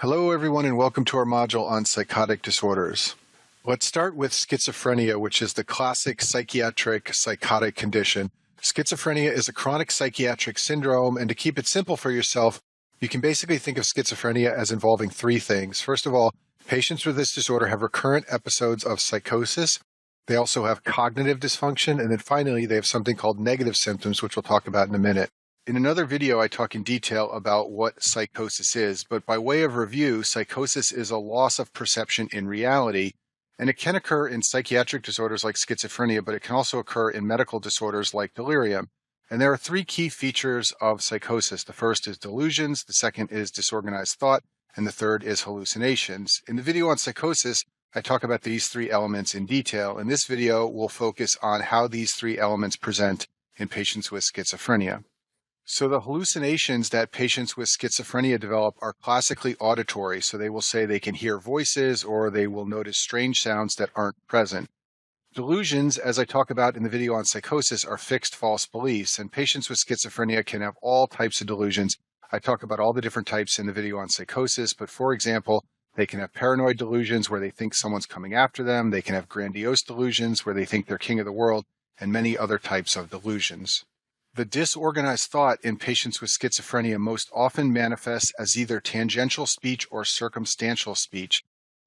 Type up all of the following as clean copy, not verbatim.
Hello, everyone, and welcome to our module on psychotic disorders. Let's start with schizophrenia, which is the classic psychiatric psychotic condition. Schizophrenia is a chronic psychiatric syndrome, and to keep it simple for yourself, you can basically think of schizophrenia as involving three things. First of all, patients with this disorder have recurrent episodes of psychosis. They also have cognitive dysfunction, and then finally, they have something called negative symptoms, which we'll talk about in a minute. In another video, I talk in detail about what psychosis is, but by way of review, psychosis is a loss of perception in reality, and it can occur in psychiatric disorders like schizophrenia, but it can also occur in medical disorders like delirium. And there are three key features of psychosis. The first is delusions, the second is disorganized thought, and the third is hallucinations. In the video on psychosis, I talk about these three elements in detail. In this video, we'll focus on how these three elements present in patients with schizophrenia. So the hallucinations that patients with schizophrenia develop are classically auditory. So they will say they can hear voices or they will notice strange sounds that aren't present. Delusions, as I talk about in the video on psychosis, are fixed false beliefs, and patients with schizophrenia can have all types of delusions. I talk about all the different types in the video on psychosis, but for example, they can have paranoid delusions where they think someone's coming after them. They can have grandiose delusions where they think they're king of the world, and many other types of delusions. The disorganized thought in patients with schizophrenia most often manifests as either tangential speech or circumstantial speech.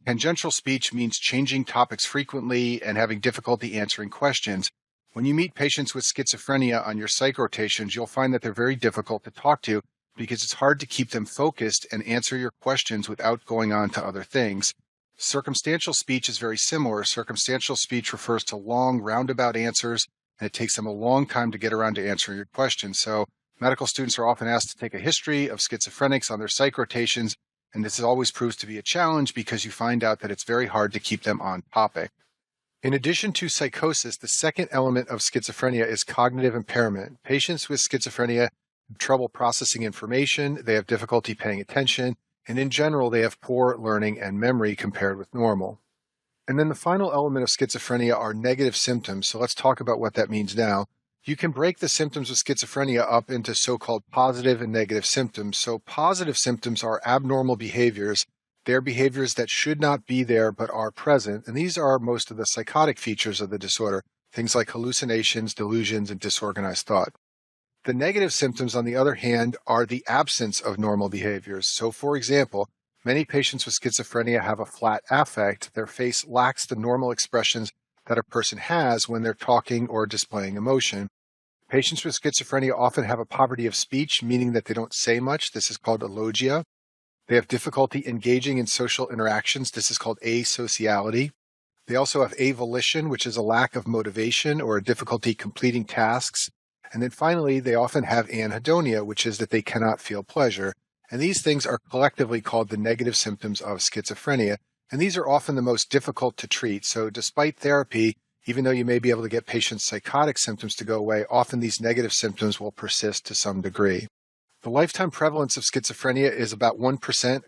Tangential speech means changing topics frequently and having difficulty answering questions. When you meet patients with schizophrenia on your psych rotations, you'll find that they're very difficult to talk to because it's hard to keep them focused and answer your questions without going on to other things. Circumstantial speech is very similar. Circumstantial speech refers to long, roundabout answers, and it takes them a long time to get around to answering your questions. So medical students are often asked to take a history of schizophrenics on their psych rotations, and this always proves to be a challenge because you find out that it's very hard to keep them on topic. In addition to psychosis, the second element of schizophrenia is cognitive impairment. Patients with schizophrenia have trouble processing information, they have difficulty paying attention, and in general, they have poor learning and memory compared with normal. And then the final element of schizophrenia are negative symptoms. So let's talk about what that means now. You can break the symptoms of schizophrenia up into so-called positive and negative symptoms. So positive symptoms are abnormal behaviors. They're behaviors that should not be there but are present. And these are most of the psychotic features of the disorder, things like hallucinations, delusions, and disorganized thought. The negative symptoms, on the other hand, are the absence of normal behaviors. So for example, many patients with schizophrenia have a flat affect. Their face lacks the normal expressions that a person has when they're talking or displaying emotion. Patients with schizophrenia often have a poverty of speech, meaning that they don't say much. This is called alogia. They have difficulty engaging in social interactions. This is called asociality. They also have avolition, which is a lack of motivation or a difficulty completing tasks. And then finally, they often have anhedonia, which is that they cannot feel pleasure. And these things are collectively called the negative symptoms of schizophrenia. And these are often the most difficult to treat. So despite therapy, even though you may be able to get patients' psychotic symptoms to go away, often these negative symptoms will persist to some degree. The lifetime prevalence of schizophrenia is about 1%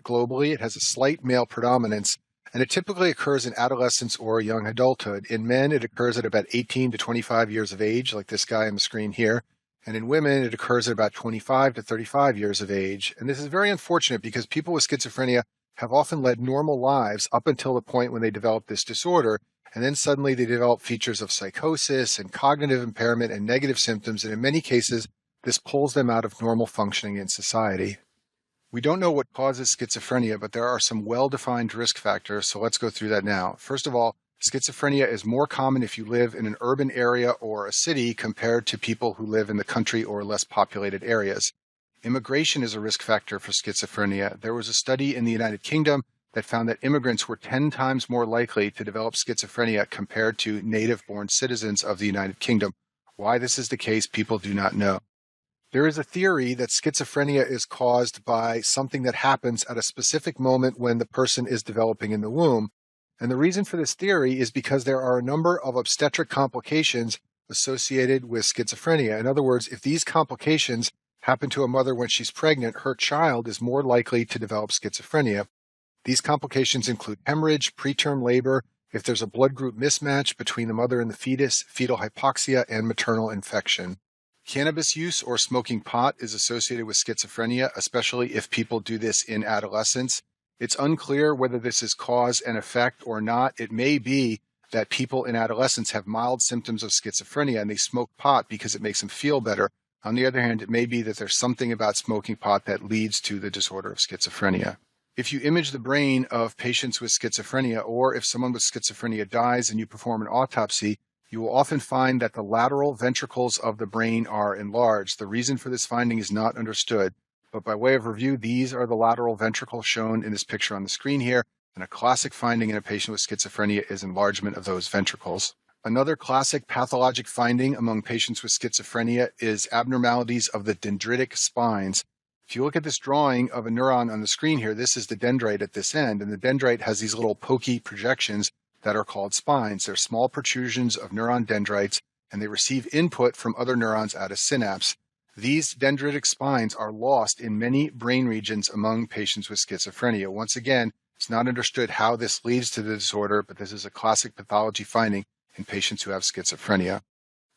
globally. It has a slight male predominance, and it typically occurs in adolescence or young adulthood. In men, it occurs at about 18 to 25 years of age, like this guy on the screen here. And in women, it occurs at about 25 to 35 years of age. And this is very unfortunate because people with schizophrenia have often led normal lives up until the point when they develop this disorder. And then suddenly they develop features of psychosis and cognitive impairment and negative symptoms. And in many cases, this pulls them out of normal functioning in society. We don't know what causes schizophrenia, but there are some well-defined risk factors. So let's go through that now. First of all, schizophrenia is more common if you live in an urban area or a city compared to people who live in the country or less populated areas. Immigration is a risk factor for schizophrenia. There was a study in the United Kingdom that found that immigrants were 10 times more likely to develop schizophrenia compared to native-born citizens of the United Kingdom. Why this is the case, people do not know. There is a theory that schizophrenia is caused by something that happens at a specific moment when the person is developing in the womb. And the reason for this theory is because there are a number of obstetric complications associated with schizophrenia. In other words, if these complications happen to a mother when she's pregnant, her child is more likely to develop schizophrenia. These complications include hemorrhage, preterm labor, if there's a blood group mismatch between the mother and the fetus, fetal hypoxia, and maternal infection. Cannabis use or smoking pot is associated with schizophrenia, especially if people do this in adolescence. It's unclear whether this is cause and effect or not. It may be that people in adolescence have mild symptoms of schizophrenia and they smoke pot because it makes them feel better. On the other hand, it may be that there's something about smoking pot that leads to the disorder of schizophrenia. If you image the brain of patients with schizophrenia, or if someone with schizophrenia dies and you perform an autopsy, you will often find that the lateral ventricles of the brain are enlarged. The reason for this finding is not understood, but by way of review, these are the lateral ventricles shown in this picture on the screen here, and a classic finding in a patient with schizophrenia is enlargement of those ventricles. Another classic pathologic finding among patients with schizophrenia is abnormalities of the dendritic spines. If you look at this drawing of a neuron on the screen here, this is the dendrite at this end, and the dendrite has these little pokey projections that are called spines. They're small protrusions of neuron dendrites, and they receive input from other neurons at a synapse. These dendritic spines are lost in many brain regions among patients with schizophrenia. Once again, it's not understood how this leads to the disorder, but this is a classic pathology finding in patients who have schizophrenia.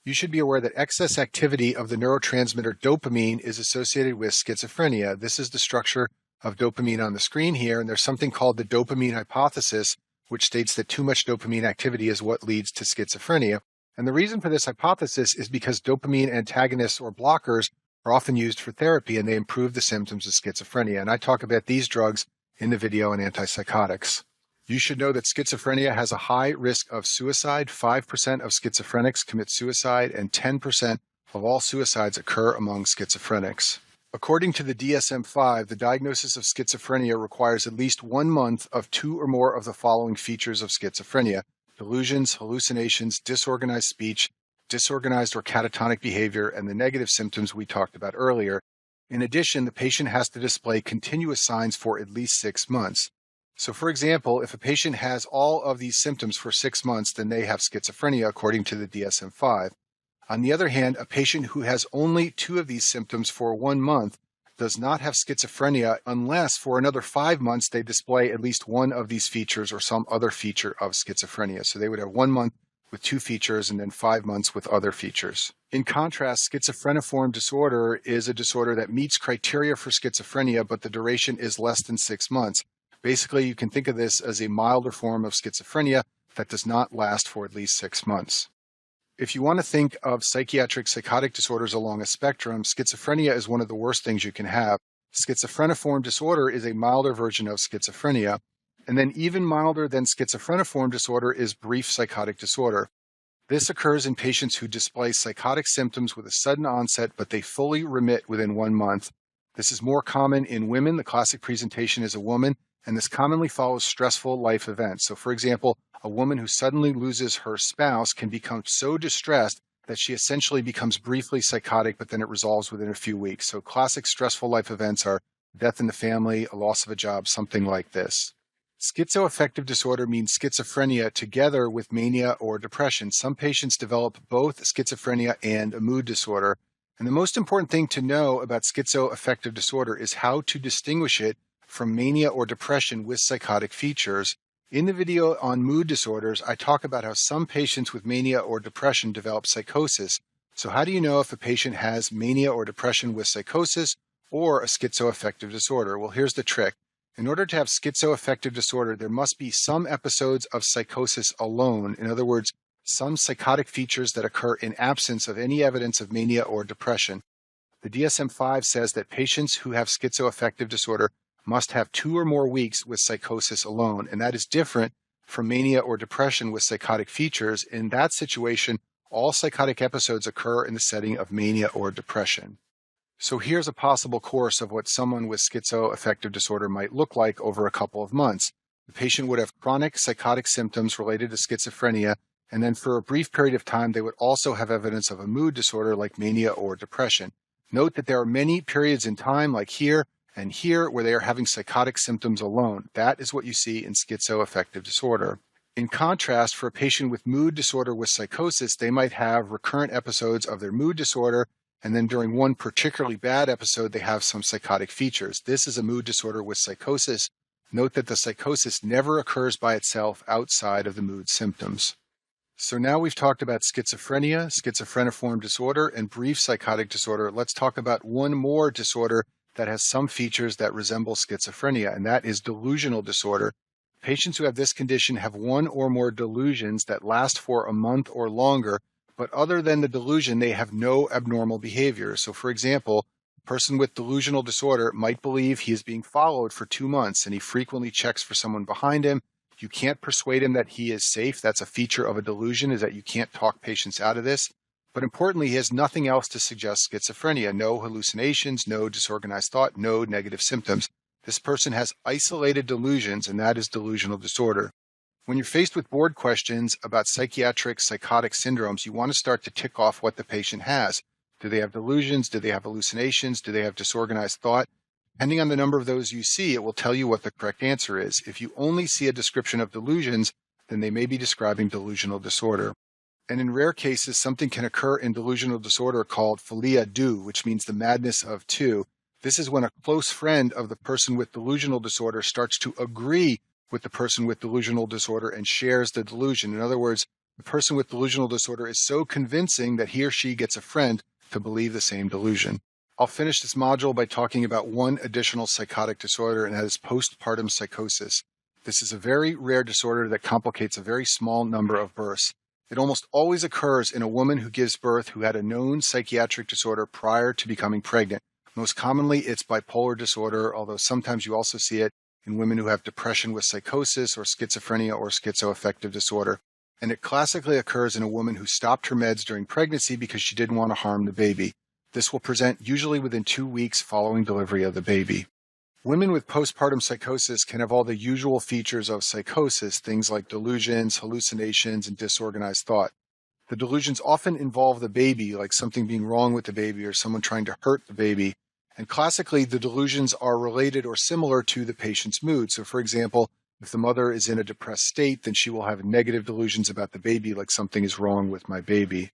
You should be aware that excess activity of the neurotransmitter dopamine is associated with schizophrenia. This is the structure of dopamine on the screen here, and there's something called the dopamine hypothesis, which states that too much dopamine activity is what leads to schizophrenia. And the reason for this hypothesis is because dopamine antagonists or blockers are often used for therapy, and they improve the symptoms of schizophrenia. And I talk about these drugs in the video on antipsychotics. You should know that schizophrenia has a high risk of suicide. 5% of schizophrenics commit suicide, and 10% of all suicides occur among schizophrenics. According to the DSM-5, the diagnosis of schizophrenia requires at least 1 month of 2 or more of the following features of schizophrenia: delusions, hallucinations, disorganized speech, disorganized or catatonic behavior, and the negative symptoms we talked about earlier. In addition, the patient has to display continuous signs for at least 6 months. So, for example, if a patient has all of these symptoms for 6 months, then they have schizophrenia according to the DSM-5. On the other hand, a patient who has only 2 of these symptoms for 1 month does not have schizophrenia unless for another 5 months they display at least one of these features or some other feature of schizophrenia. So they would have 1 month with 2 features and then 5 months with other features. In contrast, schizophreniform disorder is a disorder that meets criteria for schizophrenia, but the duration is less than 6 months. Basically, you can think of this as a milder form of schizophrenia that does not last for at least 6 months. If you want to think of psychiatric psychotic disorders along a spectrum, schizophrenia is one of the worst things you can have. Schizophreniform disorder is a milder version of schizophrenia. And then even milder than schizophreniform disorder is brief psychotic disorder. This occurs in patients who display psychotic symptoms with a sudden onset, but they fully remit within 1 month. This is more common in women. The classic presentation is a woman, and this commonly follows stressful life events. So, for example, a woman who suddenly loses her spouse can become so distressed that she essentially becomes briefly psychotic, but then it resolves within a few weeks. So classic stressful life events are death in the family, a loss of a job, something like this. Schizoaffective disorder means schizophrenia together with mania or depression. Some patients develop both schizophrenia and a mood disorder. And the most important thing to know about schizoaffective disorder is how to distinguish it from mania or depression with psychotic features. In the video on mood disorders, I talk about how some patients with mania or depression develop psychosis. So how do you know if a patient has mania or depression with psychosis or a schizoaffective disorder? Well, here's the trick. In order to have schizoaffective disorder, there must be some episodes of psychosis alone. In other words, some psychotic features that occur in absence of any evidence of mania or depression. The DSM-5 says that patients who have schizoaffective disorder must have 2 or more weeks with psychosis alone, and that is different from mania or depression with psychotic features. In that situation, all psychotic episodes occur in the setting of mania or depression. So here's a possible course of what someone with schizoaffective disorder might look like over a couple of months. The patient would have chronic psychotic symptoms related to schizophrenia, and then for a brief period of time, they would also have evidence of a mood disorder like mania or depression. Note that there are many periods in time, like here and here, where they are having psychotic symptoms alone. That is what you see in schizoaffective disorder. In contrast, for a patient with mood disorder with psychosis, they might have recurrent episodes of their mood disorder, and then during one particularly bad episode, they have some psychotic features. This is a mood disorder with psychosis. Note that the psychosis never occurs by itself outside of the mood symptoms. So now we've talked about schizophrenia, schizophreniform disorder, and brief psychotic disorder. Let's talk about one more disorder that has some features that resemble schizophrenia, and that is delusional disorder. Patients who have this condition have one or more delusions that last for a month or longer, but other than the delusion, they have no abnormal behavior. So, for example, a person with delusional disorder might believe he is being followed for 2 months, and he frequently checks for someone behind him. You can't persuade him that he is safe. That's a feature of a delusion, is that you can't talk patients out of this. But importantly, he has nothing else to suggest schizophrenia. No hallucinations, no disorganized thought, no negative symptoms. This person has isolated delusions, and that is delusional disorder. When you're faced with board questions about psychiatric psychotic syndromes, you want to start to tick off what the patient has. Do they have delusions? Do they have hallucinations? Do they have disorganized thought? Depending on the number of those you see, it will tell you what the correct answer is. If you only see a description of delusions, then they may be describing delusional disorder. And in rare cases, something can occur in delusional disorder called philia do, which means the madness of two. This is when a close friend of the person with delusional disorder starts to agree with the person with delusional disorder and shares the delusion. In other words, the person with delusional disorder is so convincing that he or she gets a friend to believe the same delusion. I'll finish this module by talking about one additional psychotic disorder, and that is postpartum psychosis. This is a very rare disorder that complicates a very small number of births. It almost always occurs in a woman who gives birth who had a known psychiatric disorder prior to becoming pregnant. Most commonly, it's bipolar disorder, although sometimes you also see it in women who have depression with psychosis or schizophrenia or schizoaffective disorder. And it classically occurs in a woman who stopped her meds during pregnancy because she didn't want to harm the baby. This will present usually within 2 weeks following delivery of the baby. Women with postpartum psychosis can have all the usual features of psychosis, things like delusions, hallucinations, and disorganized thought. The delusions often involve the baby, like something being wrong with the baby or someone trying to hurt the baby. And classically, the delusions are related or similar to the patient's mood. So, for example, if the mother is in a depressed state, then she will have negative delusions about the baby, like something is wrong with my baby.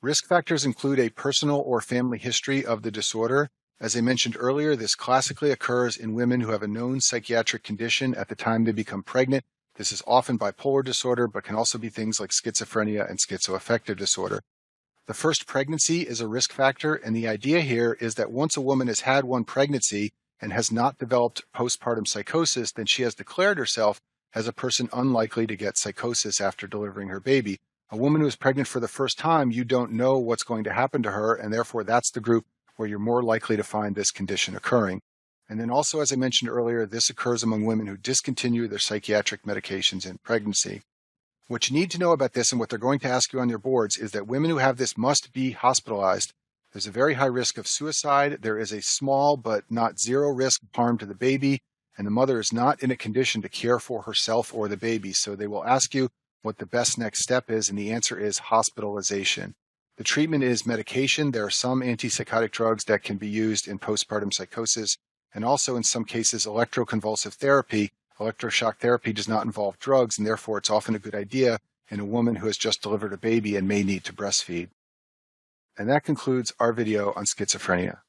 Risk factors include a personal or family history of the disorder. As I mentioned earlier, this classically occurs in women who have a known psychiatric condition at the time they become pregnant. This is often bipolar disorder, but can also be things like schizophrenia and schizoaffective disorder. The first pregnancy is a risk factor, and the idea here is that once a woman has had one pregnancy and has not developed postpartum psychosis, then she has declared herself as a person unlikely to get psychosis after delivering her baby. A woman who is pregnant for the first time, you don't know what's going to happen to her, and therefore that's the group where you're more likely to find this condition occurring. And then also, as I mentioned earlier, this occurs among women who discontinue their psychiatric medications in pregnancy. What you need to know about this and what they're going to ask you on your boards is that women who have this must be hospitalized. There's a very high risk of suicide. There is a small but not zero risk of harm to the baby, and the mother is not in a condition to care for herself or the baby. So they will ask you what the best next step is, and the answer is hospitalization. The treatment is medication. There are some antipsychotic drugs that can be used in postpartum psychosis, and also in some cases electroconvulsive therapy. Electroshock therapy does not involve drugs, and therefore it's often a good idea in a woman who has just delivered a baby and may need to breastfeed. And that concludes our video on schizophrenia.